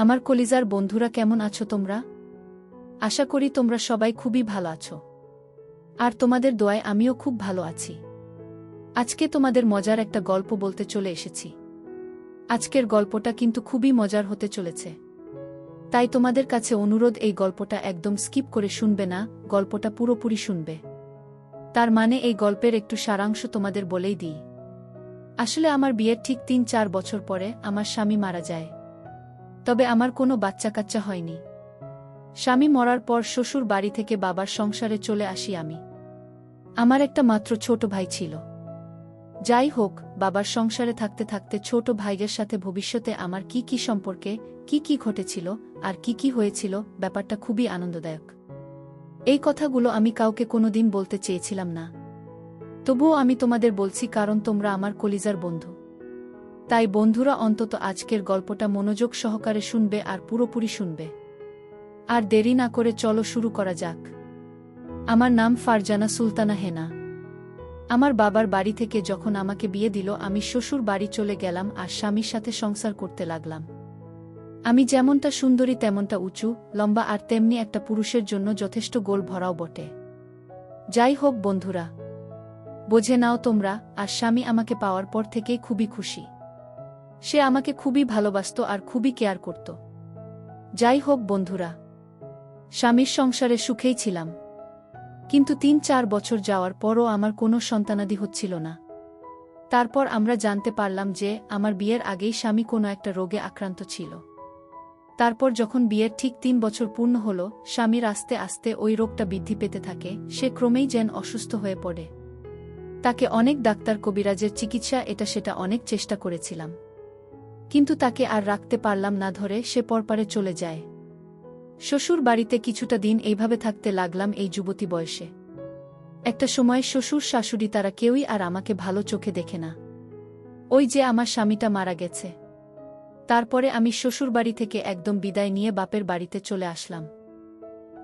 আমার কলিজার বন্ধুরা কেমন আছো তোমরা? আশা করি তোমরা সবাই খুবই ভালো আছো। আর তোমাদের দোয়ায় আমিও খুব ভালো আছি। আজকে তোমাদের মজার একটা গল্প বলতে চলে এসেছি। আজকের গল্পটা কিন্তু খুবই মজার হতে চলেছে। তাই তোমাদের কাছে অনুরোধ, এই গল্পটা একদম স্কিপ করে শুনবে না, গল্পটা পুরোপুরি শুনবে। তার মানে এই গল্পের একটু সারাংশ তোমাদের বলেই দিই। আসলে আমার বিয়ের ঠিক ৩-৪ বছর পরে আমার স্বামী মারা যায়। তবে আমার কোনো বাচ্চা কাচ্চা হয়নি। স্বামী মরার পর শ্বশুর বাড়ি থেকে বাবার সংসারে চলে আসি আমি। আমার একটা মাত্র ছোট ভাই ছিল। যাই হোক, বাবার সংসারে থাকতে থাকতে ছোট ভাইয়ের সাথে ভবিষ্যতে আমার কি কি সম্পর্কে কি ঘটেছিল আর কি হয়েছিল, ব্যাপারটা খুবই আনন্দদায়ক। এই কথাগুলো আমি কাউকে কোনোদিন বলতে চেয়েছিলাম না। তবুও আমি তোমাদের বলছি, কারণ তোমরা আমার কলিজার বন্ধু। তাই বন্ধুরা, অন্তত আজকের গল্পটা মনোযোগ সহকারে শুনবে আর পুরোপুরি শুনবে। আর দেরি না করে চলো শুরু করা যাক। আমার নাম ফারজানা সুলতানা হেনা। আমার বাবার বাড়ি থেকে যখন আমাকে বিয়ে দিল, আমি শ্বশুর বাড়ি চলে গেলাম আর স্বামীর সাথে সংসার করতে লাগলাম। আমি যেমনটা সুন্দরী তেমনটা উঁচু লম্বা, আর তেমনি একটা পুরুষের জন্য যথেষ্ট গোল ভরাও বটে। যাই হোক বন্ধুরা, বোঝে নাও তোমরা। আর স্বামী আমাকে পাওয়ার পর থেকেই খুবই খুশি। সে আমাকে খুবই ভালোবাসত আর খুবই কেয়ার করত। যাই হোক বন্ধুরা, স্বামীর সংসারে সুখেই ছিলাম। কিন্তু ৩-৪ বছর যাওয়ার পরও আমার কোনো সন্তানাদি হচ্ছিল না। তারপর আমরা জানতে পারলাম যে আমার বিয়ের আগেই স্বামী কোনো একটা রোগে আক্রান্ত ছিল। তারপর যখন বিয়ের ঠিক ৩ বছর পূর্ণ হল, স্বামীর আস্তে আস্তে ওই রোগটা বৃদ্ধি পেতে থাকে। সে ক্রমেই যেন অসুস্থ হয়ে পড়ে। তাকে অনেক ডাক্তার কবিরাজের চিকিৎসা এটা সেটা অনেক চেষ্টা করেছিলাম, কিন্তু তাকে আর রাখতে পারলাম না, ধরে সে পরপারে চলে যায়। শ্বশুর বাড়িতে কিছুটা দিন এইভাবে থাকতে লাগলাম এই যুবতী বয়সে। একটা সময় শ্বশুর শাশুড়ি তারা কেউই আর আমাকে ভালো চোখে দেখে না। ওই যে আমার স্বামীটা মারা গেছে, তারপরে আমি শ্বশুর বাড়ি থেকে একদম বিদায় নিয়ে বাপের বাড়িতে চলে আসলাম।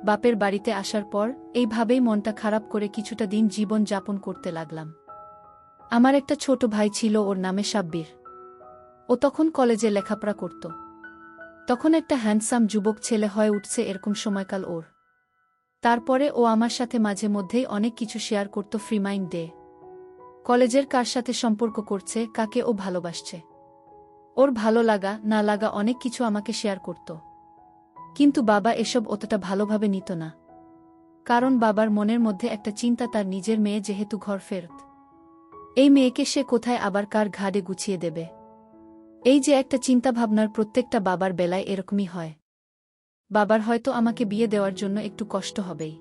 বাপের বাড়িতে আসার পর এইভাবেই মনটা খারাপ করে কিছুটা দিন জীবন যাপন করতে লাগলাম। আমার একটা ছোট ভাই ছিল, ওর নামে সাব্বির। ও তখন কলেজে লেখাপড়া করত। তখন একটা হ্যান্ডসাম যুবক ছেলে হয়ে উঠছে এরকম সময়কাল ওর। তারপরে ও আমার সাথে মাঝে মধ্যেই অনেক কিছু শেয়ার করত, ফ্রি মাইন্ড ডে। কলেজের কার সাথে সম্পর্ক করছে, কাকে ও ভালোবাসছে, ওর ভালো লাগা না লাগা অনেক কিছু আমাকে শেয়ার করত। কিন্তু বাবা এসব অতটা ভালোভাবে নিত না। কারণ বাবার মনের মধ্যে একটা চিন্তা, তার নিজের মেয়ে যেহেতু ঘর ফেরত, এই মেয়েকে সে কোথায় আবার কার ঘাড়ে গুছিয়ে দেবে। এই যে একটা চিন্তাভাবনার, প্রত্যেকটা বাবার বেলায় এরকমই হয়। বাবার হয়তো আমাকে বিয়ে দেওয়ার জন্য একটু কষ্ট হবেই।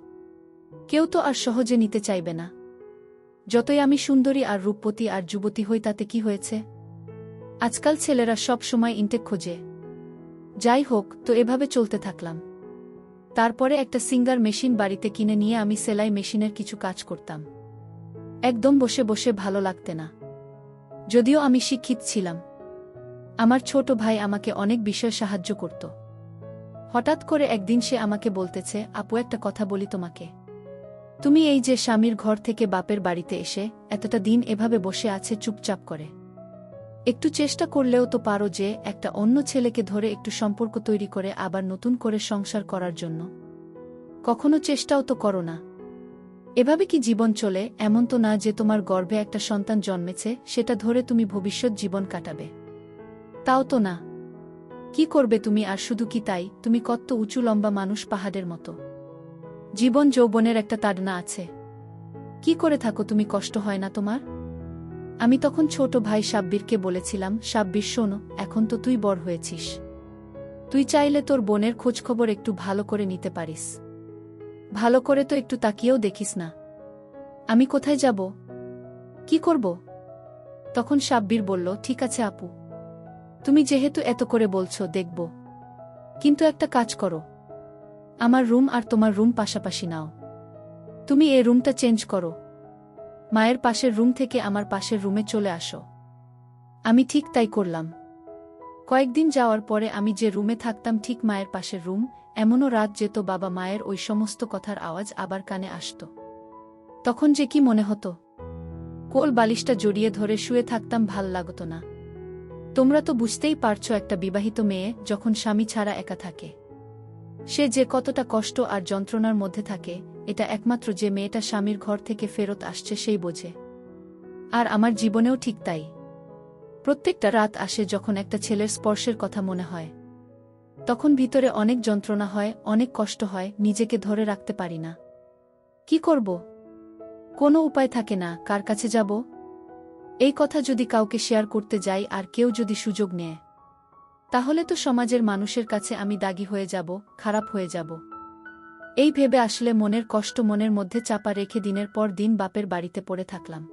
কেউ তো আর সহজে নিতে চাইবে না। যতই আমি সুন্দরী আর রূপবতী আর যুবতী হই, তাতে কি হয়েছে? আজকাল ছেলেরা সব সময় ইনটেক খোঁজে। যাই হোক, তো এভাবে চলতে থাকলাম। তারপরে একটা সিঙ্গার মেশিন বাড়িতে কিনে নিয়ে আমি সেলাই মেশিনের কিছু কাজ করতাম। একদম বসে বসে ভালো লাগতে না। যদিও আমি শিক্ষিত ছিলাম, আমার ছোট ভাই আমাকে অনেক বিষয়ে সাহায্য করত। হঠাৎ করে একদিন সে আমাকে বলতেছে, আপু একটা কথা বলি তোমাকে। তুমি এই যে স্বামীর ঘর থেকে বাপের বাড়িতে এসে এতটা দিন এভাবে বসে আছে চুপচাপ করে, একটু চেষ্টা করলেও তো পারো যে একটা অন্য ছেলেকে ধরে একটু সম্পর্ক তৈরি করে আবার নতুন করে সংসার করার জন্য। কখনো চেষ্টাও তো করো না। এভাবে কি জীবন চলে? এমন তো না যে তোমার গর্ভে একটা সন্তান জন্মেছে, সেটা ধরে তুমি ভবিষ্যৎ জীবন কাটাবে। তাও তো না। কি করবে তুমি? আর শুধু কি তাই, তুমি কত উঁচু লম্বা মানুষ, পাহাড়ের মতো। জীবন যৌবনের একটা তাড়না আছে। কি করে থাকো তুমি? কষ্ট হয় না তোমার? আমি তখন ছোট ভাই সাব্বিরকে বলেছিলাম, সাব্বির শোন, এখন তো তুই বড় হয়েছিস। তুই চাইলে তোর বোনের খোঁজখবর একটু ভালো করে নিতে পারিস। ভালো করে তো একটু তাকিয়েও দেখিস না। আমি কোথায় যাব? কি করব? তখন সাব্বির বলল, ঠিক আছে আপু, তুমি যেহেতু এত করে বলছো, দেখব। কিন্তু একটা কাজ করো, আমার রুম আর তোমার রুম পাশাপাশি নাও। তুমি এই রুমটা চেঞ্জ করো। মায়ের পাশের রুম থেকে আমার পাশের রুমে চলে আসো। আমি ঠিক তাই করলাম। কয়েকদিন যাওয়ার পরে আমি যে রুমে থাকতাম ঠিক মায়ের পাশের রুম, এমনও রাত যেত বাবা মায়ের ওই সমস্ত কথার আওয়াজ আবার কানে আসত। তখন যে কি মনে হতো! কোল বালিশটা জড়িয়ে ধরে শুয়ে থাকতাম, ভাল লাগত না। তোমরা তো বুঝতেই পারছো একটা বিবাহিত মেয়ে যখন স্বামী ছাড়া একা থাকে সে যে কতটা কষ্ট আর যন্ত্রণার মধ্যে থাকে, এটা একমাত্র যে মেয়েটা স্বামীর ঘর থেকে ফেরত আসছে সেই বোঝে। আর আমার জীবনেও ঠিক তাই। প্রত্যেকটা রাত আসে যখন একটা ছেলের স্পর্শের কথা মনে হয়। তখন ভিতরে অনেক যন্ত্রণা হয়, অনেক কষ্ট হয়, নিজেকে ধরে রাখতে পারি না। কি করব? কোনো উপায় থাকে না, কার কাছে যাব? এই কথা যদি কাউকে শেয়ার করতে যাই আর কেউ যদি সুযোগ নেয়, তাহলে তো সমাজের মানুষের কাছে আমি দাগী হয়ে যাব, খারাপ হয়ে যাব। এই ভেবে আসলে মনের কষ্ট মনের মধ্যে চাপা রেখে দিনের পর দিন বাপের বাড়িতে পড়ে থাকলাম।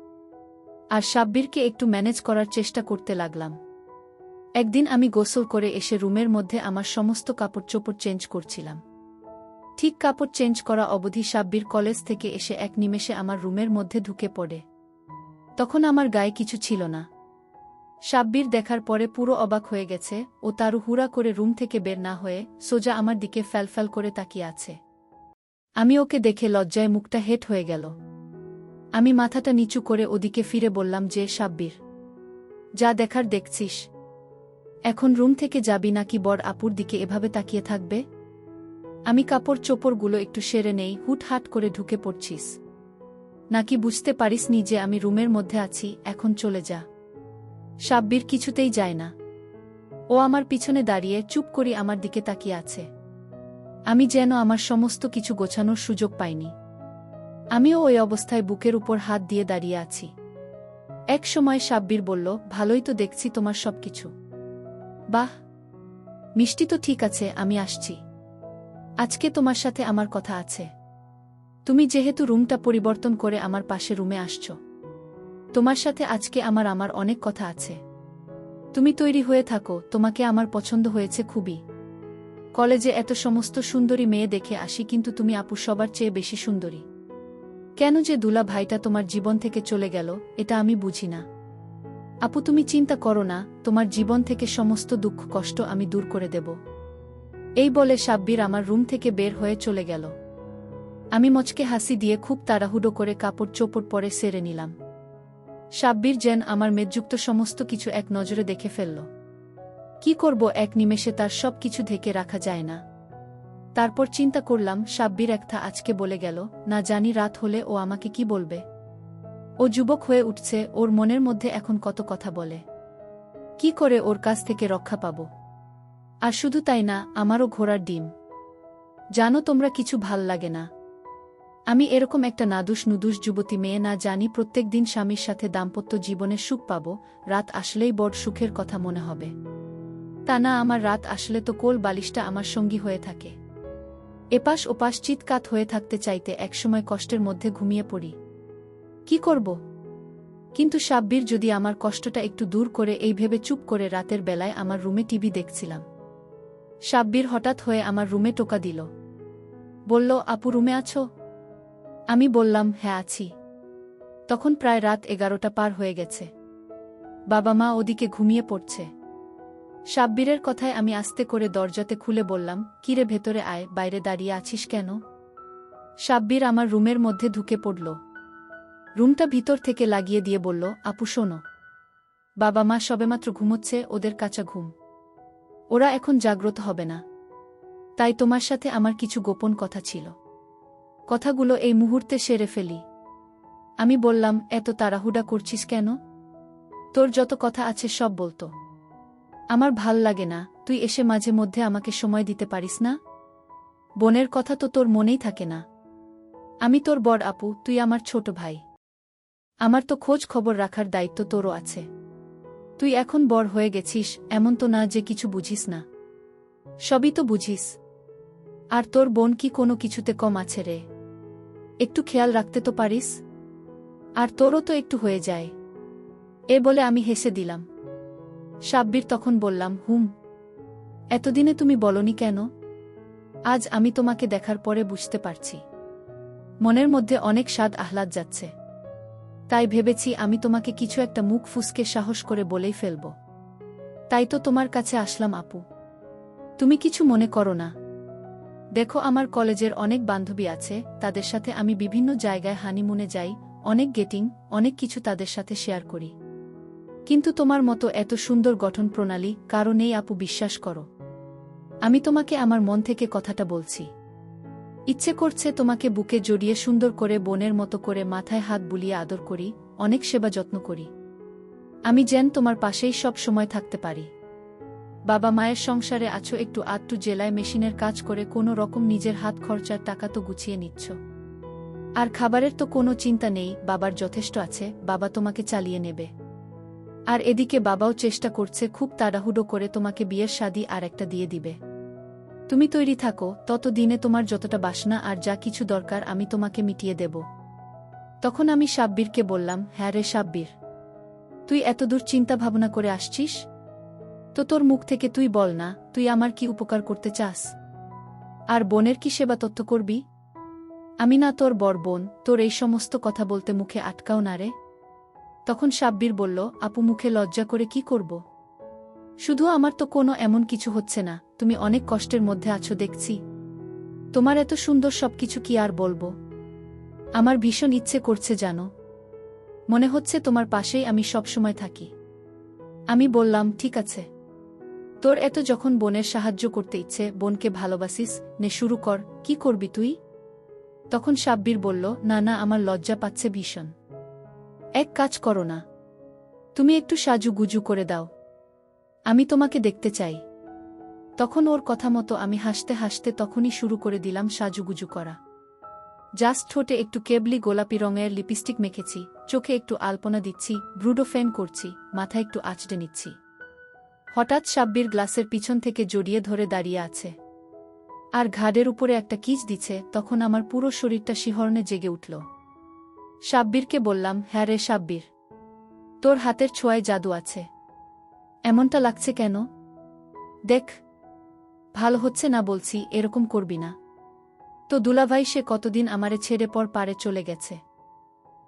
আর সাব্বিরকে একটু ম্যানেজ করার চেষ্টা করতে লাগলাম। একদিন আমি গোসল করে এসে রুমের মধ্যে আমার সমস্ত কাপড় চোপড় চেঞ্জ করছিলাম। ঠিক কাপড় চেঞ্জ করা অবধি সাব্বির কলেজ থেকে এসে এক নিমেষে আমার রুমের মধ্যে ঢুকে পড়ে। তখন আমার গায়ে কিছু ছিল না। সাব্বির দেখার পরে পুরো অবাক হয়ে গেছে। ও তাড়াহুড়া করে রুম থেকে বের না হয়ে সোজা আমার দিকে ফ্যালফ্যাল করে তাকিয়ে আছে। আমি ওকে দেখে লজ্জায় মুখটা হেঁট হয়ে গেল। আমি মাথাটা নিচু করে ওদিকে ফিরে বললাম যে, সাব্বির, যা দেখার দেখছিস। এখন রুম থেকে যাবি নাকি বড় আপুর দিকে এভাবে তাকিয়ে থাকবে? আমি কাপড় চোপড়গুলো একটু সেরে নেই, হুটহাট করে ঢুকে পড়ছিস নাকি বুঝতে পারিসনি যে আমি রুমের মধ্যে আছি? এখন চলে যা। সাব্বির কিছুতেই যায় না। ও আমার পিছনে দাঁড়িয়ে চুপ করে আমার দিকে তাকিয়ে আছে। আমি যেন আমার সমস্ত কিছু গোছানোর সুযোগ পাইনি। আমিও ওই অবস্থায় বুকের উপর হাত দিয়ে দাঁড়িয়ে আছি। এক সময় সাব্বির বলল, ভালোই তো দেখছি তোমার সবকিছু। বাহ, মিষ্টি তো ঠিক আছে, আমি আসছি। আজকে তোমার সাথে আমার কথা আছে। তুমি যেহেতু রুমটা পরিবর্তন করে আমার পাশে রুমে আসছো, তোমার সাথে আজকে আমার অনেক কথা আছে। তুমি তৈরি হয়ে থাকো, তোমাকে আমার পছন্দ হয়েছে খুবই। কলেজে এত সমস্ত সুন্দরী মেয়ে দেখে আসি, কিন্তু তুমি আপু সবার চেয়ে বেশি সুন্দরী। কেন যে দুলা ভাইটা তোমার জীবন থেকে চলে গেল, এটা আমি বুঝি না। আপু তুমি চিন্তা করো না, তোমার জীবন থেকে সমস্ত দুঃখ কষ্ট আমি দূর করে দেব। এই বলে সাব্বির আমার রুম থেকে বের হয়ে চলে গেল। আমি মচকে হাসি দিয়ে খুব তাড়াহুড়ো করে কাপড় চোপড় পরে সেরে নিলাম। সাব্বির যেন আমার মেদযুক্ত সমস্ত কিছু এক নজরে দেখে ফেলল। কি করব, এক নিমেষে তার সব কিছু ঢেকে রাখা যায় না। তারপর চিন্তা করলাম, সাব্বির একটা আজকে বলে গেল, না জানি রাত হলে ও আমাকে কি বলবে। ও যুবক হয়ে উঠছে, ওর মনের মধ্যে এখন কত কথা বলে। কি করে ওর কাছ থেকে রক্ষা পাব? আর শুধু তাই না, আমারও ঘোড়ার ডিম। জানো তোমরা, কিছু ভাল লাগে না। আমি এরকম একটা নাদুস নুদুস যুবতী মেয়ে, না জানি প্রত্যেক দিন স্বামীর সাথে দাম্পত্য জীবনের সুখ পাব, রাত আসলেই বড় সুখের কথা মনে হবে। তা না, আমার রাত আসলে তো কোল বালিশটা আমার সঙ্গী হয়ে থাকে। এপাশ ওপাশ চিৎকাত হয়ে থাকতে চাইতে একসময় কষ্টের মধ্যে ঘুমিয়ে পড়ি। কি করব? কিন্তু সাব্বির যদি আমার কষ্টটা একটু দূর করে, এই ভেবে চুপ করে রাতের বেলায় আমার রুমে টিভি দেখছিলাম। সাব্বির হঠাৎ হয়ে আমার রুমে টোকা দিল। বলল, আপু রুমে আছো? আমি বললাম, হ্যাঁ আছি। তখন প্রায় রাত 11টা পার হয়ে গেছে। বাবা মা ওদিকে ঘুমিয়ে পড়ছে। সাব্বিরের কথায় আমি আস্তে করে দরজাতে খুলে বললাম, কিরে ভেতরে আয়, বাইরে দাঁড়িয়ে আছিস কেন? সাব্বির আমার রুমের মধ্যে ঢুকে পড়ল। রুমটা ভিতর থেকে লাগিয়ে দিয়ে বলল, আপু শোনো, বাবা মা সবেমাত্র ঘুমোচ্ছে, ওদের কাঁচা ঘুম, ওরা এখন জাগ্রত হবে না। তাই তোমার সাথে আমার কিছু গোপন কথা ছিল, কথাগুলো এই মুহূর্তে সেরে ফেলি। আমি বললাম, এত তাড়াহুড়া করছিস কেন? তোর যত কথা আছে সব বলতো। আমার ভাল লাগে না, তুই এসে মাঝে মধ্যে আমাকে সময় দিতে পারিস না? বোনের কথা তো তোর মনেই থাকে না। আমি তোর বড় আপু, তুই আমার ছোট ভাই। আমার তো খোঁজ খবর রাখার দায়িত্ব তোরও আছে। তুই এখন বড় হয়ে গেছিস, এমন তো না যে কিছু বুঝিস না। সবই তো বুঝিস। আর তোর বোন কি কোনো কিছুতে কম আছে রে? একটু খেয়াল রাখতে তো পারিস। আর তোরও তো একটু হয়ে যায়। এ বলে আমি হেসে দিলাম। সাব্বির তখন বললাম, এতদিনে তুমি বলনি কেন? আজ আমি তোমাকে দেখার পরে বুঝতে পারছি মনের মধ্যে অনেক স্বাদ আহ্লাদ যাচ্ছে। তাই ভেবেছি আমি তোমাকে কিছু একটা মুখ ফুসকে সাহস করে বলেই ফেলব। তাই তো তোমার কাছে আসলাম আপু। তুমি কিছু মনে করো না। দেখো, আমার কলেজের অনেক বান্ধবী আছে, তাদের সাথে আমি বিভিন্ন জায়গায় হানিমুনে যাই, অনেক গেটিং, অনেক কিছু তাদের সাথে শেয়ার করি। কিন্তু তোমার মতো এত সুন্দর গঠন প্রণালী কারো নেই আপু, বিশ্বাস করো। আমি তোমাকে আমার মন থেকে কথাটা বলছি। ইচ্ছে করছে তোমাকে বুকে জড়িয়ে সুন্দর করে বোনের মতো করে মাথায় হাত বুলিয়ে আদর করি, অনেক সেবা যত্ন করি। আমি যেন তোমার পাশেই সব সময় থাকতে পারি। বাবা মায়ের সংসারে আছো, একটু আধটু জেলায় মেশিনের কাজ করে কোনো রকম নিজের হাত খরচার টাকা তো গুছিয়ে নিচ্ছ। আর খাবারের তো কোনো চিন্তা নেই, বাবার যথেষ্ট আছে, বাবা তোমাকে চালিয়ে নেবে। আর এদিকে বাবাও চেষ্টা করছে খুব তাড়াহুড়ো করে তোমাকে বিয়ের শাদী আর একটা দিয়ে দিবে। তুমি তৈরি থাকো, তত দিনে তোমার যতটা বাসনা আর যা কিছু দরকার আমি তোমাকে মিটিয়ে দেব। তখন আমি সাব্বিরকে বললাম, হ্যাঁ রে সাব্বির, তুই এতদূর চিন্তা ভাবনা করে আসছিস? তো তোর মুখ থেকে তুই বল না, তুই আমার কি উপকার করতে চাস? আর বোনের কি সেবা তত্ত্ব করবি? আমি না তোর বড় বোন, তোর এই সমস্ত কথা বলতে মুখে আটকাও না রে। তখন সাব্বির বলল, আপু মুখে লজ্জা করে কি করব? শুধু আমার তো কোনো এমন কিছু হচ্ছে না, তুমি অনেক কষ্টের মধ্যে আছো দেখছি। তোমার এত সুন্দর সবকিছু কি আর বলবো। আমার ভীষণ ইচ্ছে করছে জানো, মনে হচ্ছে তোমার পাশেই আমি সবসময় থাকি। আমি বললাম, ঠিক আছে, তোর এত যখন বোনের সাহায্য করতে ইচ্ছে, বোনকে ভালোবাসিস, নে শুরু কর, কি করবি তুই? তখন সাব্বির বলল, না না, আমার লজ্জা পাচ্ছে ভীষণ। এক কাজ করো না, তুমি একটু সাজুগুজু করে দাও, আমি তোমাকে দেখতে চাই। তখন ওর কথা মতো আমি হাসতে হাসতে তখনই শুরু করে দিলাম সাজুগুজু করা। জাস্ট ঠোঁটে একটু কেবলি গোলাপি রঙের লিপস্টিক মেখেছি, চোখে একটু আলপনা দিচ্ছি, ব্রুডো ফেন করছি, মাথায় একটু আঁচড়ে নিচ্ছি। হঠাৎ সাব্বির গ্লাসের পিছন থেকে জড়িয়ে ধরে দাঁড়িয়ে আছে আর ঘাড়ের উপরে একটা কিস দিচ্ছে। তখন আমার পুরো শরীরটা শিহরণে জেগে উঠল। সাব্বিরকে বললাম, হ্যাঁ রে সাব্বির, তোর হাতের ছোঁয়ায় জাদু আছে। এমনটা লাগছে কেন? দেখ, ভালো হচ্ছে না বলছি, এরকম করবি না। তো দুলাভাই সে কতদিন আমারে ছেড়ে পর পারে চলে গেছে,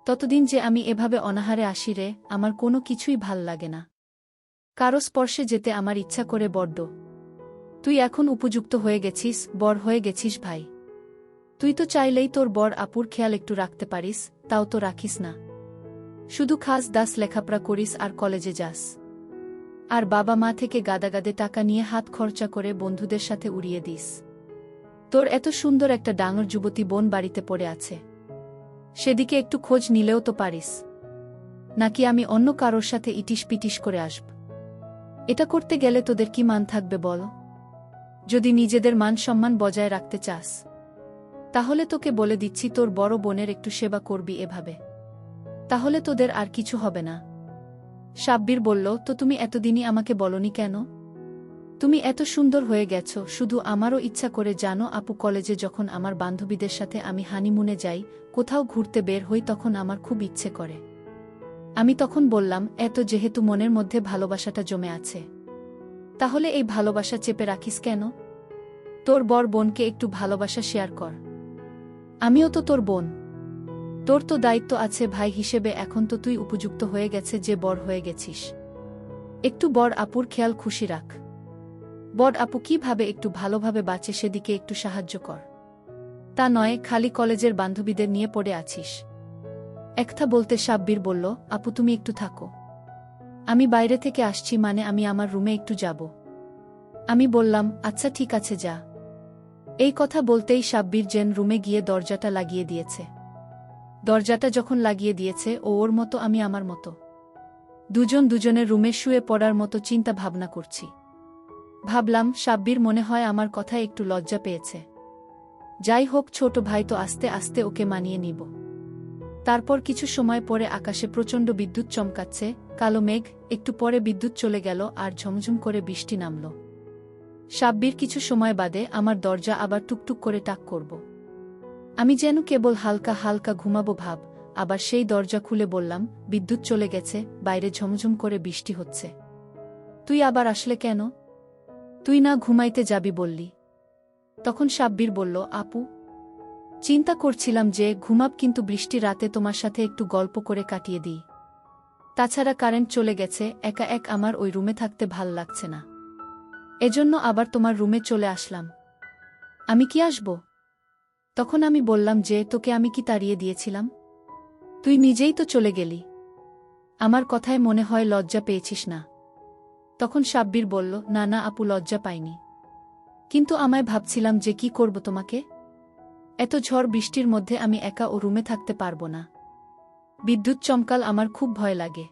ততদিন যে আমি এভাবে অনাহারে আসি রে, আমার কোনো কিছুই ভাল লাগে না। কারো স্পর্শে যেতে আমার ইচ্ছা করে বড্ড। তুই এখন উপযুক্ত হয়ে গেছিস, বর হয়ে গেছিস ভাই। তুই তো চাইলেই তোর বর আপুর খেয়াল একটু রাখতে পারিস, তাও তো রাখিস না। শুধু খাস দাস, লেখাপড়া করিস আর কলেজে যাস। আর বাবা মা থেকে গাদাগাদে টাকা নিয়ে হাত খরচা করে বন্ধুদের সাথে উড়িয়ে দিস। তোর এত সুন্দর একটা ডাঙর যুবতী বোন বাড়িতে পড়ে আছে, সেদিকে একটু খোঁজ নিলেও তো পারিস। নাকি আমি অন্য কারোর সাথে ইটিস পিটিস করে আসব? এটা করতে গেলে তোদের কি মান থাকবে বল? যদি নিজেদের মান সম্মান বজায় রাখতে চাস, তাহলে তোকে বলে দিচ্ছি, তোর বড় বোনের একটু সেবা করবি এভাবে, তাহলে তোদের আর কিছু হবে না। সাব্বির বলল, তো তুমি এতদিনই আমাকে বলনি কেন? তুমি এত সুন্দর হয়ে গেছো, শুধু আমারও ইচ্ছা করে জানো আপু, কলেজে যখন আমার বান্ধবীদের সাথে আমি হানিমুনে যাই, কোথাও ঘুরতে বের হই, তখন আমার খুব ইচ্ছে করে। আমি তখন বললাম, এত যেহেতু মনের মধ্যে ভালোবাসাটা জমে আছে, তাহলে এই ভালোবাসা চেপে রাখিস কেন? তোর বড় বোনকে একটু ভালোবাসা শেয়ার কর। আমিও তো তোর বোন, তোর তো দায়িত্ব আছে ভাই হিসেবে। এখন তো তুই উপযুক্ত হয়ে গেছে যে বড় হয়ে গেছিস, একটু বড় আপুর খেয়াল খুশি রাখ। বড় আপু কিভাবে একটু ভালোভাবে বাঁচে সেদিকে একটু সাহায্য কর। তা নয় খালি কলেজের বান্ধবীদের নিয়ে পড়ে আছিস। একটা বলতে সাব্বির বলল, আপু তুমি একটু থাকো, আমি বাইরে থেকে আসছি, মানে আমি আমার রুমে একটু যাব। আমি বললাম, আচ্ছা ঠিক আছে যা। এই কথা বলতেই সাব্বির যেন রুমে গিয়ে দরজাটা লাগিয়ে দিয়েছে। দরজাটা যখন লাগিয়ে দিয়েছে, ও ওর মতো, আমি আমার মতো, দুজন দুজনের রুমে শুয়ে পড়ার মতো চিন্তা ভাবনা করছি। ভাবলাম, সাব্বির মনে হয় আমার কথায় একটু লজ্জা পেয়েছে। যাই হোক, ছোট ভাই তো, আস্তে আস্তে ওকে মানিয়ে নিব। তারপর কিছু সময় পরে আকাশে প্রচণ্ড বিদ্যুৎ চমকাচ্ছে, কালো মেঘ, একটু পরে বিদ্যুৎ চলে গেল আর ঝমঝম করে বৃষ্টি নামল। সাব্বির কিছু সময় বাদে আমার দরজা আবার টুকটুক করে টাক করব। আমি যেন কেবল হালকা হালকা ঘুমাবো ভাব, আবার সেই দরজা খুলে বললাম, বিদ্যুৎ চলে গেছে, বাইরে ঝমঝম করে বৃষ্টি হচ্ছে, তুই আবার আসলে কেন? তুই না ঘুমাইতে যাবি বললি? তখন সাব্বির বলল, আপু, চিন্তা করছিলাম যে ঘুমাব, কিন্তু বৃষ্টি রাতে তোমার সাথে একটু গল্প করে কাটিয়ে দিই। তাছাড়া কারেন্ট চলে গেছে, একা এক আমার ওই রুমে থাকতে ভাল লাগছে না, এজন্য আবার তোমার রুমে চলে আসলাম। আমি কি আসব? তখন আমি বললাম যে তোকে আমি কি তাড়িয়ে দিয়েছিলাম? তুই নিজেই তো চলে গেলি। আমার কথায় মনে হয় লজ্জা পেয়েছিস না? তখন সাব্বির বলল, না না আপু, লজ্জা পাইনি। কিন্তু আমায় ভাবছিলাম যে কি করব তোমাকে। এত ঝড় বৃষ্টির মধ্যে আমি একা ও রুমে থাকতে পারবো না। বিদ্যুৎ চমকাল আমার খুব ভয় লাগে।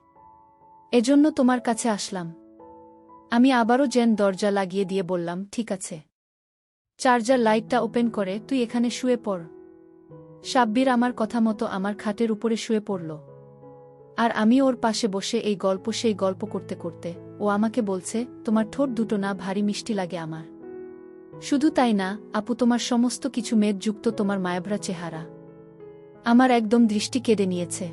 এজন্য তোমার কাছে আসলাম। আমি আবারও জেন দরজা লাগিয়ে দিয়ে বললাম, ঠিক আছে। চার্জার লাইটটা ওপেন করে তুই এখানে শুয়ে পড়। সাব্বির আমার কথা মতো আমার খাটের উপরে শুয়ে পড়ল। আর আমি ওর পাশে বসে এই গল্প সেই গল্প করতে করতে ও আমাকে বলছে, তোমার ঠোঁট দুটো না ভারী মিষ্টি লাগে আমার। শুধু তাই না আপু, তোমার সমস্ত কিছু মেদযুক্ত তোমার মায়াভরা চেহারা আমার একদম দৃষ্টি কেড়ে নিয়েছে।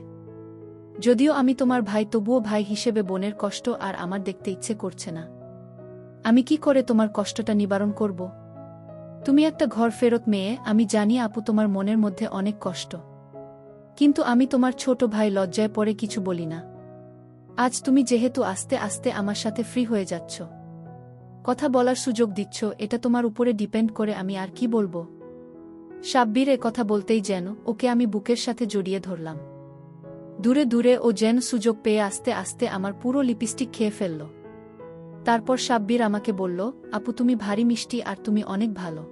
যদিও আমি তোমার ভাই, তবুও ভাই হিসেবে বোনের কষ্ট আর আমার দেখতে ইচ্ছে করছে না। আমি কি করে তোমার কষ্টটা নিবারণ করব? তুমি একটা ঘর ফেরত মেয়ে, আমি জানি আপু তোমার মনের মধ্যে অনেক কষ্ট। কিন্তু আমি তোমার ছোট ভাই, লজ্জায় পড়ে কিছু বলি না। আজ তুমি যেহেতু আস্তে আস্তে আমার সাথে ফ্রি হয়ে যাচ্ছ, কথা বলার সুযোগ দিচ্ছ, এটা তোমার উপরে ডিপেন্ড করে আমি আর কি বলবো। সাব্বির এ কথা বলতেই যেন ওকে আমি বুকের সাথে জড়িয়ে ধরলাম। দূরে দূরে ও যেন সুযোগ পেয়ে আস্তে আস্তে আমার পুরো লিপস্টিক খেয়ে ফেলল। তারপর সাব্বির আমাকে বলল, আপু তুমি ভারী মিষ্টি আর তুমি অনেক ভালো।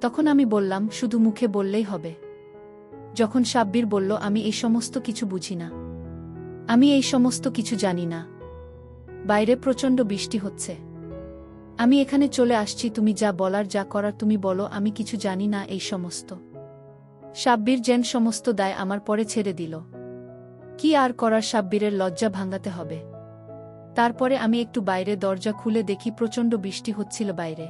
তখন আমি বললাম, শুধু মুখে বললেই হবে? যখন সাব্বির বলল, আমি এই সমস্ত কিছু বুঝি না, আমি এই সমস্ত কিছু জানি না। বাইরে প্রচণ্ড বৃষ্টি হচ্ছে, আমি এখানে চলে আসছি, তুমি যা বলার যা করার তুমি বলো, আমি কিছু জানি না এই সমস্ত। সাব্বির যেন সমস্ত দায় আমার পরে ছেড়ে দিল। কি আর করার, সাব্বিরের লজ্জা ভাঙাতে হবে। তারপরে আমি একটু বাইরে দরজা খুলে দেখি প্রচণ্ড বৃষ্টি হচ্ছিল বাইরে।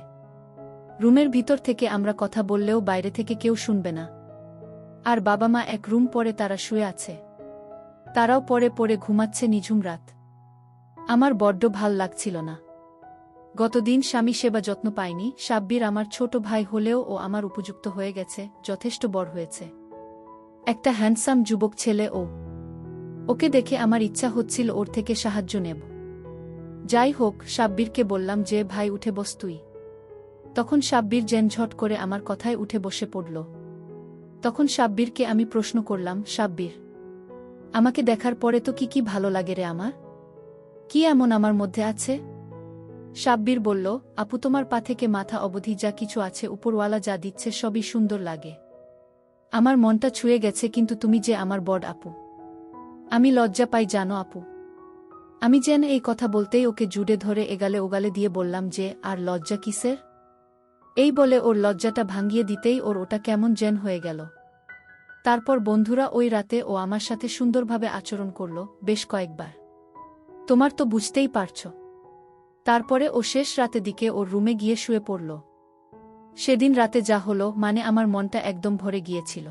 রুমের ভিতর থেকে আমরা কথা বললেও বাইরে থেকে কেউ শুনবে না। আর বাবা মা এক রুম পরে তারা শুয়ে আছে, তারাও পরে পরে ঘুমাচ্ছে নিঝুম রাত। আমার বড্ড ভাল লাগছিল না। গতদিন স্বামী সেবা যত্ন পাইনি। সাব্বির আমার ছোট ভাই হলেও ও আমার উপযুক্ত হয়ে গেছে, যথেষ্ট বড় হয়েছে, একটা হ্যান্ডসাম যুবক ছেলে ও। ওকে দেখে আমার ইচ্ছা হচ্ছিল ওর থেকে সাহায্য নেব। যাই হোক, সাব্বিরকে বললাম যে ভাই উঠে বস তুই। তখন সাব্বির যেন ঝট করে আমার কথায় উঠে বসে পড়ল। তখন সাব্বিরকে আমি প্রশ্ন করলাম, সাব্বির, আমাকে দেখার পরে তো কি ভালো লাগে রে আমার? কি এমন আমার মধ্যে আছে? সাব্বির বলল, আপু তোমার পা থেকে মাথা অবধি যা কিছু আছে, উপরওয়ালা যা দিচ্ছে সবই সুন্দর লাগে। আমার মনটা ছুঁয়ে গেছে, কিন্তু তুমি যে আমার বড় আপু, আমি লজ্জা পাই জানো আপু। আমি যেন এই কথা বলতেই ওকে জুড়ে ধরে এগালে ওগালে দিয়ে বললাম যে, আর লজ্জা কিসের? এই বলে ওর লজ্জাটা ভাঙিয়ে দিতেই ওর ওটা কেমন যেন হয়ে গেল। তারপর বন্ধুরা ওই রাতে ও আমার সাথে সুন্দরভাবে আচরণ করল বেশ কয়েকবার। তোমার তো বুঝতেই পারছ। তারপরে ও শেষ রাতে দিকে ওর রুমে গিয়ে শুয়ে পড়ল। সেদিন রাতে যা হলো, মানে আমার মনটা একদম ভরে গিয়েছিল।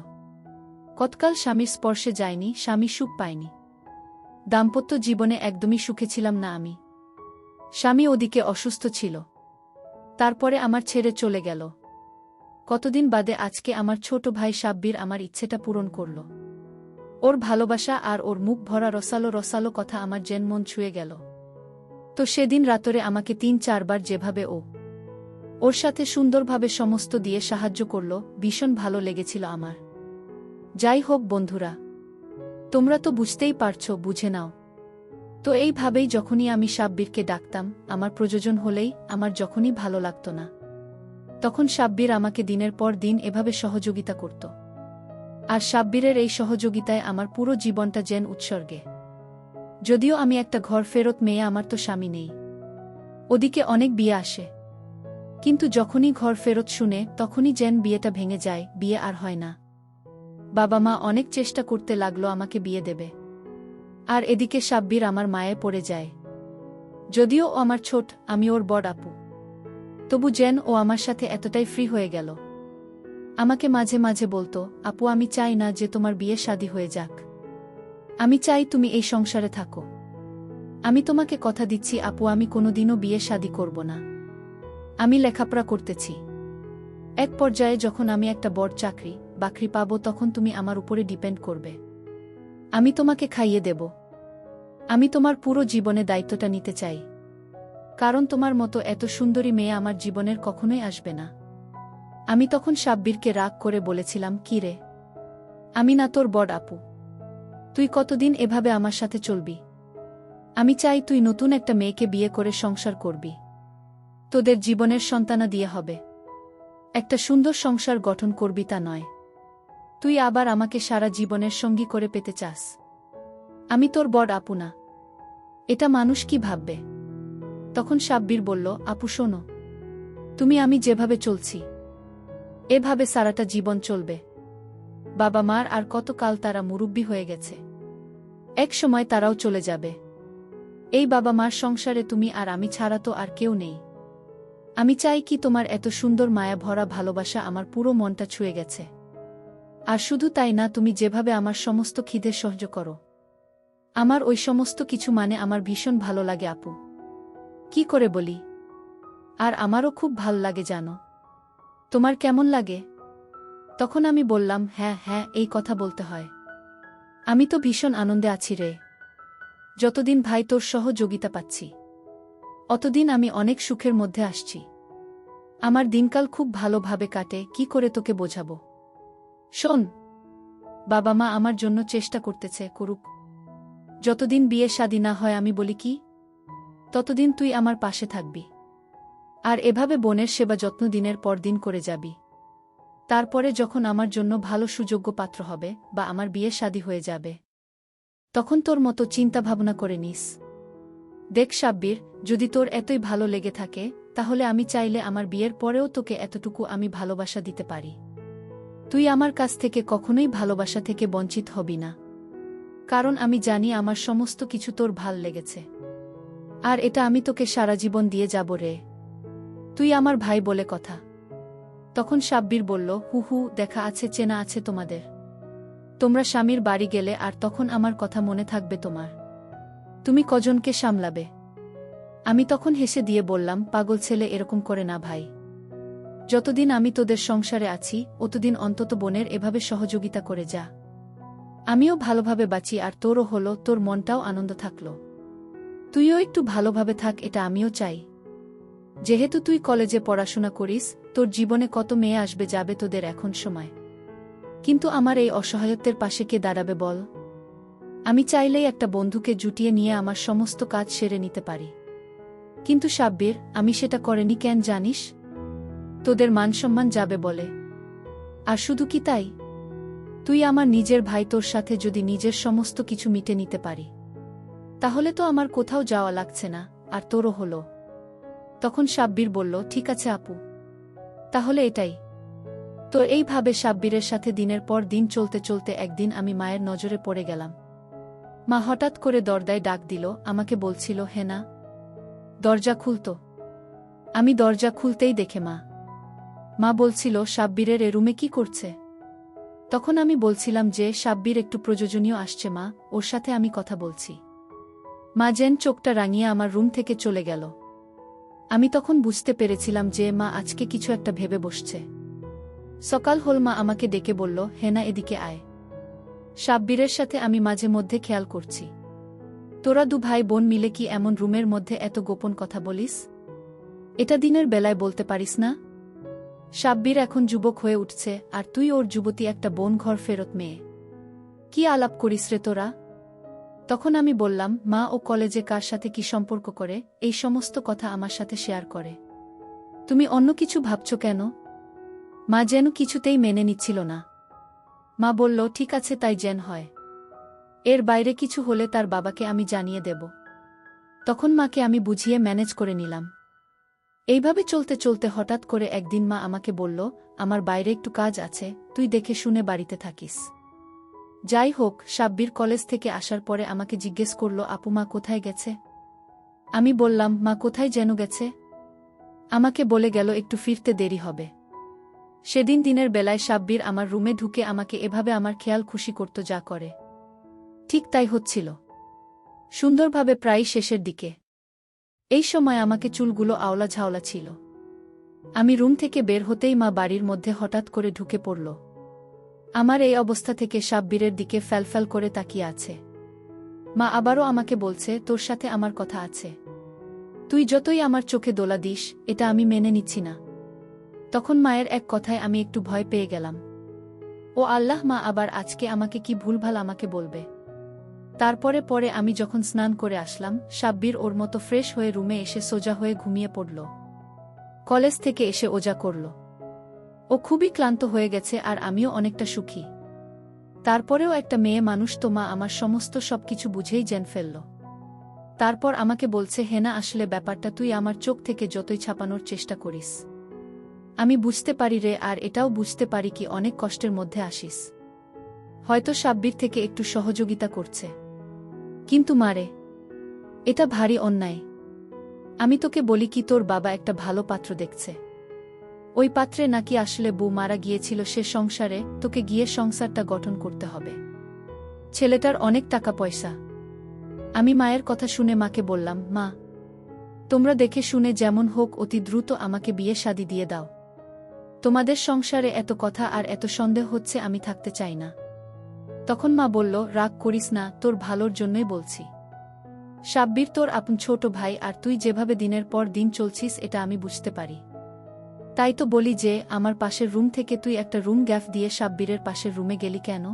কতকাল স্বামীর স্পর্শে যায়নি, স্বামী সুখ পায়নি। দাম্পত্য জীবনে একদমই সুখে ছিলাম না আমি। স্বামী ওদিকে অসুস্থ ছিল, তারপরে আমার ছেড়ে চলে গেল। কতদিন বাদে আজকে আমার ছোট ভাই সাব্বির আমার ইচ্ছেটা পূরণ করল। ওর ভালোবাসা আর ওর মুখ ভরা রসালো রসালো কথা আমার যেন মন ছুঁয়ে গেল। তো সেদিন রাতরে আমাকে ৩-৪ বার যেভাবে ওর সাথে সুন্দরভাবে সমস্ত দিয়ে সাহায্য করল, ভীষণ ভালো লেগেছিল আমার। যাই হোক বন্ধুরা, তোমরা তো বুঝতেই পারছো, বুঝে নাও। তো এইভাবেই যখনই আমি সাব্বিরকে ডাকতাম, আমার প্রয়োজন হলেই, আমার যখনই ভালো লাগত না, তখন সাব্বির আমাকে দিনের পর দিন এভাবে সহযোগিতা করত। আর সাব্বিরের এই সহযোগিতায় আমার পুরো জীবনটা যেন উৎসর্গে। যদিও আমি একটা ঘর ফেরত মেয়ে, আমার তো স্বামী নেই। ওদিকে অনেক বিয়ে আসে, কিন্তু যখনই ঘর ফেরত শুনে তখনই যেন বিয়েটা ভেঙে যায়, বিয়ে আর হয় না। বাবা মা অনেক চেষ্টা করতে লাগলো আমাকে বিয়ে দেবে, আর এদিকে সাব্বির আমার মায়ে পড়ে যায়। যদিও ও আমার ছোট, আমি ওর বড় আপু, তবু যেন ও আমার সাথে এতটাই ফ্রি হয়ে গেল। আমাকে মাঝে মাঝে বলতো, আপু আমি চাই না যে তোমার বিয়ে শাদী হয়ে যাক, আমি চাই তুমি এই সংসারে থাকো। আমি তোমাকে কথা দিচ্ছি আপু, আমি কোনোদিনও বিয়ে শাদী করব না। আমি লেখাপড়া করতেছি। এক পর্যায়ে যখন আমি একটা বড় চাকরি বাকরি পাবো, তখন তুমি আমার উপরে ডিপেন্ড করবে। আমি তোমাকে খাইয়ে দেব। আমি তোমার পুরো জীবনে দায়িত্বটা নিতে চাই, কারণ তোমার মতো এত সুন্দরী মেয়ে আমার জীবনের কখনোই আসবে না। আমি তখন সাব্বিরকে রাগ করে বলেছিলাম, কি রে, আমি না তোর বড় আপু? তুই কতদিন এভাবে আমার সাথে চলবি? আমি চাই তুই নতুন একটা মেয়েকে বিয়ে করে সংসার করবি। তোদের জীবনের সন্তানা দিয়ে হবে। একটা সুন্দর সংসার গঠন করবি তা নয়। তুই আবার আমাকে সারা জীবনের সঙ্গী করে পেতে চাস। আমি তোর বড় আপু না। এটা মানুষ কি ভাববে? তখন সাব্বির বলল, আপু শোনো, তুমি আমি যেভাবে চলছি এভাবে সারাটা জীবন চলবে। বাবা মার আর কতকাল, তারা মুরুব্বি হয়ে গেছে। এক সময় তারাও চলে যাবে। এই বাবা মার সংসারে তুমি আর আমি ছাড়া তো আর কেউ নেই। আমি চাই কি তোমার এত সুন্দর মায়া ভরা ভালোবাসা আমার পুরো মনটা ছুঁয়ে গেছে। আর শুধু তাই না, তুমি যেভাবে আমার সমস্ত খিদে সহ্য করো, আমার ওই সমস্ত কিছু মানে আমার ভীষণ ভালো লাগে আপু। কি করে বলি? আর আমারও খুব ভালো লাগে জানো। তোমার কেমন লাগে? তখন আমি বললাম, হ্যাঁ হ্যাঁ, এই কথা বলতে হয়। আমি তো ভীষণ আনন্দে আছি রে। যতদিন ভাই তোর সহযোগিতা পাচ্ছি অতদিন আমি অনেক সুখের মধ্যে আসছি। আমার দিনকাল খুব ভালোভাবে কাটে, কি করে তোকে বোঝাবো। শোন, বাবা মা আমার জন্য চেষ্টা করতেছে, করুক। যতদিন বিয়ে শাদী না হয় আমি বলি কি, ততদিন তুই আমার পাশে থাকবি। আর এভাবে বোনের সেবা যত্ন দিনের পর দিন করে যাবি। তারপরে যখন আমার জন্য ভালো সুযোগ্য পাত্র হবে বা আমার বিয়ে শাদী হয়ে যাবে, তখন তোর মতো চিন্তা ভাবনা করে নিস। দেখ সাব্বির, যদি তোর এতই ভালো লেগে থাকে তাহলে আমি চাইলে আমার বিয়ের পরেও তোকে এতটুকু আমি ভালোবাসা দিতে পারি। তুই আমার কাছ থেকে কখনোই ভালোবাসা থেকে বঞ্চিত হবি না। কারণ আমি জানি আমার সমস্ত কিছু তোর ভাল লেগেছে। আর এটা আমি তোকে সারা জীবন দিয়ে যাব রে। তুই আমার ভাই বলে কথা। তখন সাব্বির বলল, হু হু, দেখা আছে, চেনা আছে তোমাদের। তোমরা স্বামীর বাড়ি গেলে আর তখন আমার কথা মনে থাকবে তোমার। তুমি কজনকে সামলাবে? আমি তখন হেসে দিয়ে বললাম, পাগল ছেলে, এরকম করে না ভাই। যতদিন আমি তোদের সংসারে আছি অতদিন অন্তত বোনের এভাবে সহযোগিতা করে যা। আমিও ভালোভাবে বাঁচি আর তোরও হলো, তোর মনটাও আনন্দ থাকলো। তুইও একটু ভালোভাবে থাক, এটা আমিও চাই। যেহেতু তুই কলেজে পড়াশোনা করিস, তোর জীবনে কত মেয়ে আসবে যাবে তোদের এখন সময়। কিন্তু আমার এই অসহায়ত্বের পাশে কে দাঁড়াবে বল? আমি চাইলেই একটা বন্ধুকে জুটিয়ে নিয়ে আমার সমস্ত কাজ সেরে নিতে পারি। কিন্তু সাব্বির, আমি সেটা করিনি কেন জানিস? তোদের মানসম্মান যাবে বলে। আর শুধু কি তাই, তুই আমার নিজের ভাই, তোর সাথে যদি নিজের সমস্ত কিছু মিটে নিতে পারি তাহলে তো আমার কোথাও যাওয়া লাগছে না, আর তোরও হলো। তখন সাব্বির বলল, ঠিক আছে আপু, তাহলে এটাই। তো এইভাবে সাব্বিরের সাথে দিনের পর দিন চলতে চলতে একদিন আমি মায়ের নজরে পড়ে গেলাম। মা হঠাৎ করে দরজায় ডাক দিল, আমাকে বলছিল, হেনা, দরজা খুলতো। আমি দরজা খুলতেই দেখে মা বলছিল, সাব্বিরের এ রুমে কি করছে? তখন আমি বলছিলাম যে সাব্বির একটু প্রয়োজনীয় আসছে মা, ওর সাথে আমি কথা বলছি। মা যেন চোখটা রাঙিয়ে আমার রুম থেকে চলে গেল। আমি তখন বুঝতে পেরেছিলাম যে মা আজকে কিছু একটা ভেবে বসছে। সকাল হল, মা আমাকে ডেকে বলল, হেনা এদিকে আয়। সাব্বিরের সাথে আমি মাঝে মধ্যে খেয়াল করছি তোরা দু ভাই বোন মিলে কি এমন রুমের মধ্যে এত গোপন কথা বলিস? এটা দিনের বেলায় বলতে পারিস না? সাব্বির এখন যুবক হয়ে উঠছে আর তুই ওর যুবতী একটা বোন ঘর ফেরত মেয়ে। কি আলাপ করিস রে তোরা? তখন আমি বললাম, মা ও কলেজে কার সাথে কি সম্পর্ক করে এই সমস্ত কথা আমার সাথে শেয়ার করে। তুমি অন্য কিছু ভাবছ কেন? মা যেন কিছুতেই মেনে নিচ্ছিল না। মা বলল, ঠিক আছে, তাই যেন হয়। এর বাইরে কিছু হলে তার বাবাকে আমি জানিয়ে দেব। তখন মাকে আমি বুঝিয়ে ম্যানেজ করে নিলাম। এইভাবে চলতে চলতে হঠাৎ করে একদিন মা আমাকে বলল, আমার বাইরে একটু কাজ আছে, তুই দেখে শুনে বাড়িতে থাকিস। যাই হোক, সাব্বির কলেজ থেকে আসার পরে আমাকে জিজ্ঞেস করল, আপু মা কোথায় গেছে? আমি বললাম, মা কোথায় যেন গেছে। আমাকে বলে গেল একটু ফিরতে দেরি হবে। সেদিন দিনের বেলায় সাব্বির আমার রুমে ঢুকে আমাকে এভাবে আমার খেয়াল খুশি করত যা করে। ঠিক তাই হচ্ছিল। সুন্দরভাবে প্রায় শেষের দিকে। এই সময় আমাকে চুলগুলো আওলা ঝাওলা ছিল। আমি রুম থেকে বের হতেই মা বাড়ির মধ্যে হঠাৎ করে ঢুকে পড়ল। আমার এই অবস্থা থেকে সাব্বিরের দিকে ফ্যালফ্যাল করে তাকিয়ে আছে। মা আবারও আমাকে বলছে, তোর সাথে আমার কথা আছে। তুই যতই আমার চোখে দোলা দিস, এটা আমি মেনে নিচ্ছি না। তখন মায়ের এক কথায় আমি একটু ভয় পেয়ে গেলাম। ও আল্লাহ, মা আবার আজকে আমাকে কি ভুলভাল আমাকে বলবে। তারপরে পরে আমি যখন স্নান করে আসলাম, সাব্বির ওর মতো ফ্রেশ হয়ে রুমে এসে সোজা হয়ে ঘুমিয়ে পড়ল। কলেজ থেকে এসে ওজা করল। ও খুবই ক্লান্ত হয়ে গেছে আর আমিও অনেকটা সুখী। তারপরেও একটা মেয়ে মানুষ তো মা আমার সমস্ত সবকিছু বুঝেই জেন ফেলল। তারপর আমাকে বলছে, হেনা আসলে ব্যাপারটা তুই আমার চোখ থেকে যতই ছাপানোর চেষ্টা করিস আমি বুঝতে পারি রে, আর এটাও বুঝতে পারি কি অনেক কষ্টের মধ্যে আসিস। হয়তো সাব্বির থেকে একটু সহযোগিতা করছে, কিন্তু মারে এটা ভারী অন্যায়। আমি তোকে বলি কি, তোর বাবা একটা ভালো পাত্র দেখছে। ওই পাত্রে নাকি আসলে বউ মারা গিয়েছিল সে সংসারে, তোকে গিয়ে সংসারটা গঠন করতে হবে। ছেলেটার অনেক টাকা পয়সা। আমি মায়ের কথা শুনে মাকে বললাম, মা তোমরা দেখে শুনে যেমন হোক অতি দ্রুত আমাকে বিয়ে শাদী দিয়ে দাও। তোমাদের সংসারে এত কথা আর এত সন্দেহ হচ্ছে, আমি থাকতে চাই না। তখন মা বলল, রাগ করিস না, তোর ভালোর জন্যই বলছি। সাব্বির তোর আপন ছোট ভাই, আর তুই যেভাবে দিনের পর দিন চলছিস এটা আমি বুঝতে পারি। তাই তো বলি যে আমার পাশের রুম থেকে তুই একটা রুম গ্যাপ দিয়ে সাব্বিরের পাশের রুমে গেলি কেন?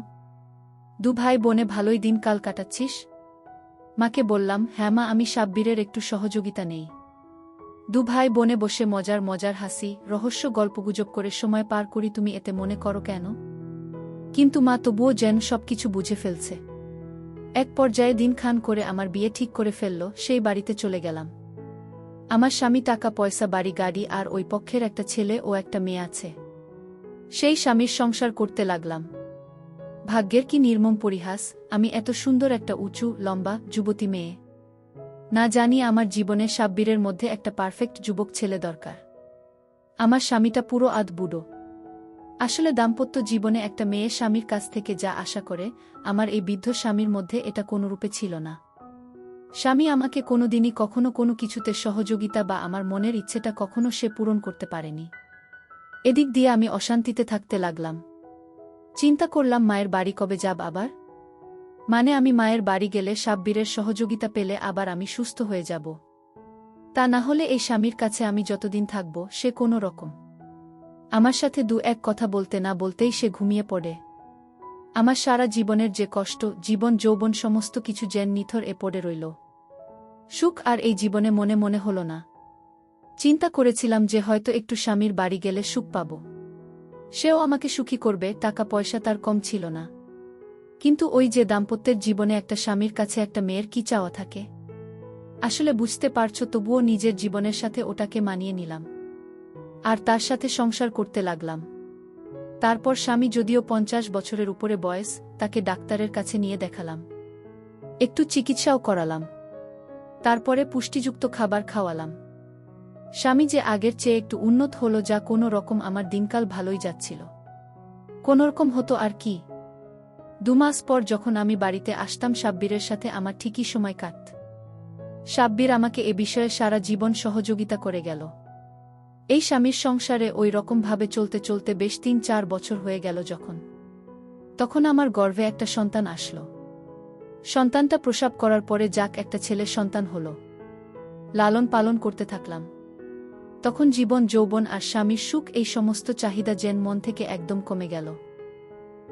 দু ভাই বোনে ভালোই দিনকাল কাটাচ্ছিস? মাকে বললাম, হ্যাঁ মা, আমি সাব্বিরের একটু সহযোগিতা নেই। দু ভাই বোনে বসে মজার মজার হাসি রহস্য গল্পগুজব করে সময় পার করি, তুমি এতে মনে করো কেন? কিন্তু মা তবুও যেন সবকিছু বুঝে ফেলছে। এক পর্যায়ে দিনখান করে আমার বিয়ে ঠিক করে ফেলল, সেই বাড়িতে চলে গেলাম। আমার স্বামী, টাকা পয়সা, বাড়ি গাড়ি, আর ওই পক্ষের একটা ছেলে ও একটা মেয়ে আছে। সেই স্বামীর সংসার করতে লাগলাম। ভাগ্যের কি নির্মম পরিহাস, আমি এত সুন্দর একটা উঁচু লম্বা যুবতী মেয়ে। না জানি আমার জীবনে সাব্বিরের মধ্যে একটা পারফেক্ট যুবক ছেলে দরকার। আমার স্বামীটা পুরো আধ বুড়ো। আসলে দাম্পত্য জীবনে একটা মেয়ে স্বামীর কাছ থেকে যা আশা করে, আমার এই বৃদ্ধ স্বামীর মধ্যে এটা কোনোরূপে ছিল না। স্বামী আমাকে কোনোদিনই কখনো কোনো কিছুতে সহযোগিতা বা আমার মনের ইচ্ছেটা কখনো সে পূরণ করতে পারেনি। এদিক দিয়ে আমি অশান্তিতে থাকতে লাগলাম। চিন্তা করলাম, মায়ের বাড়ি কবে যাব আবার? মানে আমি মায়ের বাড়ি গেলে সাব্বিরের সহযোগিতা পেলে আবার আমি সুস্থ হয়ে যাব। তা না হলে এই স্বামীর কাছে আমি যতদিন থাকব সে কোনো রকম আমার সাথে দু এক কথা বলতে না বলতেই সে ঘুমিয়ে পড়ে। আমার সারা জীবনের যে কষ্ট, জীবন যৌবন সমস্ত কিছু যেন নিথর এ পড়ে রইল। সুখ আর এই জীবনে মনে মনে হল না। চিন্তা করেছিলাম যে হয়তো একটু স্বামীর বাড়ি গেলে সুখ পাব, সেও আমাকে সুখী করবে, টাকা পয়সা তার কম ছিল না। কিন্তু ওই যে দাম্পত্যের জীবনে একটা স্বামীর কাছে একটা মেয়ের কি চাওয়া থাকে আসলে বুঝতে পারছো। তবুও নিজের জীবনের সাথে ওটাকে মানিয়ে নিলাম আর তার সাথে সংসার করতে লাগলাম। তারপর স্বামী যদিও 50 বছরের উপরে বয়স, তাকে ডাক্তারের কাছে নিয়ে দেখালাম, একটু চিকিৎসাও করালাম, তারপরে পুষ্টিযুক্ত খাবার খাওয়ালাম। স্বামী যে আগের চেয়ে একটু উন্নত হলো, যা কোনো রকম আমার দিনকাল ভালোই যাচ্ছিল। কোনোরকম হতো আর কি। 2 মাস পর যখন আমি বাড়িতে আসতাম সাব্বিরের সাথে আমার ঠিকই সময় কাটত। সাব্বির আমাকে এ বিষয়ে সারা জীবন সহযোগিতা করে গেল। এই স্বামীর সংসারে ওই রকমভাবে চলতে চলতে বেশ 3-4 বছর হয়ে গেল। তখন আমার গর্ভে একটা সন্তান আসলো। সন্তানটা প্রসব করার পরে যাক একটা ছেলে সন্তান হলো। লালন পালন করতে থাকলাম। তখন জীবন যৌবন আর স্বামীর সুখ এই সমস্ত চাহিদা যেন মন থেকে একদম কমে গেল।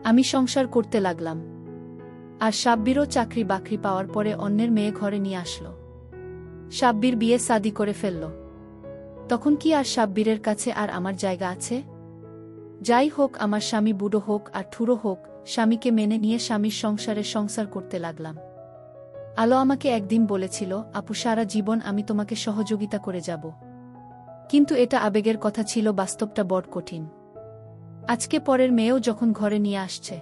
আমি সংসার করতে লাগলাম। আর সাব্বিরও চাকরি বাকরি পাওয়ার পরে অন্যের মেয়ে ঘরে নিয়ে আসলো। সাব্বির বিয়ে শাদী করে ফেলল। তখন কি আর সাব্বিরের কাছে আর আমার জায়গা আছে? যাই হোক, আমার স্বামী বুড়ো হোক আর ঠুরো হোক, স্বামীকে মেনে নিয়ে স্বামীর সংসারে সংসার করতে লাগলাম। আলো আমাকে একদিন বলেছিল, আপু সারা জীবন আমি তোমাকে সহযোগিতা করে যাব। কিন্তু এটা আবেগের কথা ছিল, বাস্তবটা বড় কঠিন। আজকে পরের মেয়েও যখন ঘরে নিয়ে আসছে,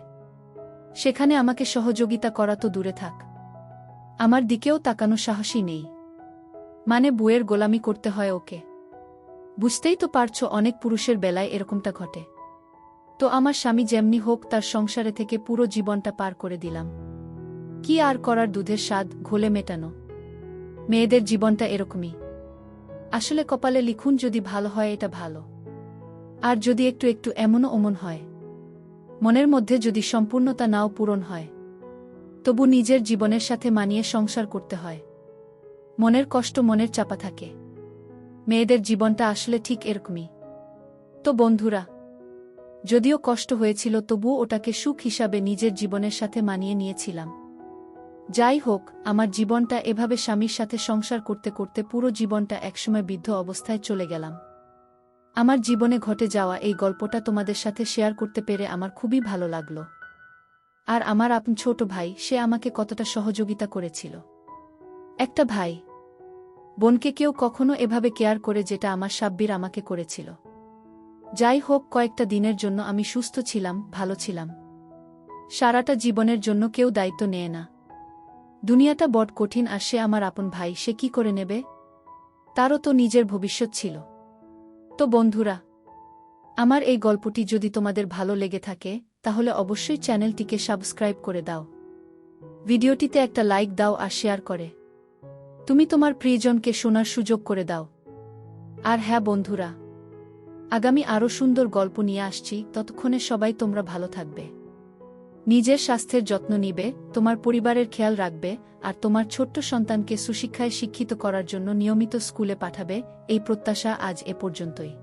সেখানে আমাকে সহযোগিতা করা তো দূরে থাক, আমার দিকেও তাকানো সাহসী নেই। মানে বুয়ের গোলামি করতে হয় ওকে। বুঝতেই তো পারছো অনেক পুরুষের বেলায় এরকমটা ঘটে। তো আমার স্বামী যেমনি হোক তার সংসারে থেকে পুরো জীবনটা পার করে দিলাম। কি আর করার, দুধের স্বাদ ঘোলে মেটানো। মেয়েদের জীবনটা এরকমই। আসলে কপালে লিখুন, যদি ভালো হয় এটা ভালো, আর যদি একটু একটু এমনও অমন হয়, মনের মধ্যে যদি সম্পূর্ণতা নাও পূরণ হয়, তবু নিজের জীবনের সাথে মানিয়ে সংসার করতে হয়। মনের কষ্ট মনের চাপা থাকে। মেয়েদের জীবনটা আসলে ঠিক এরকমই। তো বন্ধুরা, যদিও কষ্ট হয়েছিল তবুও ওটাকে সুখ হিসাবে নিজের জীবনের সাথে মানিয়ে নিয়েছিলাম। যাই হোক, আমার জীবনটা এভাবে স্বামীর সাথে সংসার করতে করতে পুরো জীবনটা একসময় বৃদ্ধ অবস্থায় চলে গেলাম। আমার জীবনে ঘটে যাওয়া এই গল্পটা তোমাদের সাথে শেয়ার করতে পেরে আমার খুবই ভালো লাগলো। আর আমার আপন ছোট ভাই, সে আমাকে কতটা সহযোগিতা করেছিল। একটা ভাই বোনকে কেউ কখনো এভাবে কেয়ার করে যেটা আমার সাব্বির আমাকে করেছিল। যাই হোক, কয়েকটা দিনের জন্য আমি সুস্থ ছিলাম, ভালো ছিলাম। সারাটা জীবনের জন্য কেউ দায়িত্ব নেয় না। দুনিয়াটা বড় কঠিন, আর সে আমার আপন ভাই, সে কি করে নেবে? তারও তো নিজের ভবিষ্যৎ ছিল। তো বন্ধুরা, আমার এই গল্পটি যদি তোমাদের ভালো লেগে থাকে তাহলে অবশ্যই চ্যানেলটিকে সাবস্ক্রাইব করে দাও, ভিডিওটিতে একটা লাইক দাও আর শেয়ার করে তুমি তোমার প্রিয়জনকে শোনার সুযোগ করে দাও। আর হ্যাঁ বন্ধুরা, আগামী আরও সুন্দর গল্প নিয়ে আসছি। ততক্ষণে সবাই তোমরা ভালো থাকবে, নিজের স্বাস্থ্যের যত্ন নিবে, তোমার পরিবারের খেয়াল রাখবে, আর তোমার ছোট্ট সন্তানকে সুশিক্ষায় শিক্ষিত করার জন্য নিয়মিত স্কুলে পাঠাবে। এই প্রত্যাশা আজ এ পর্যন্তই।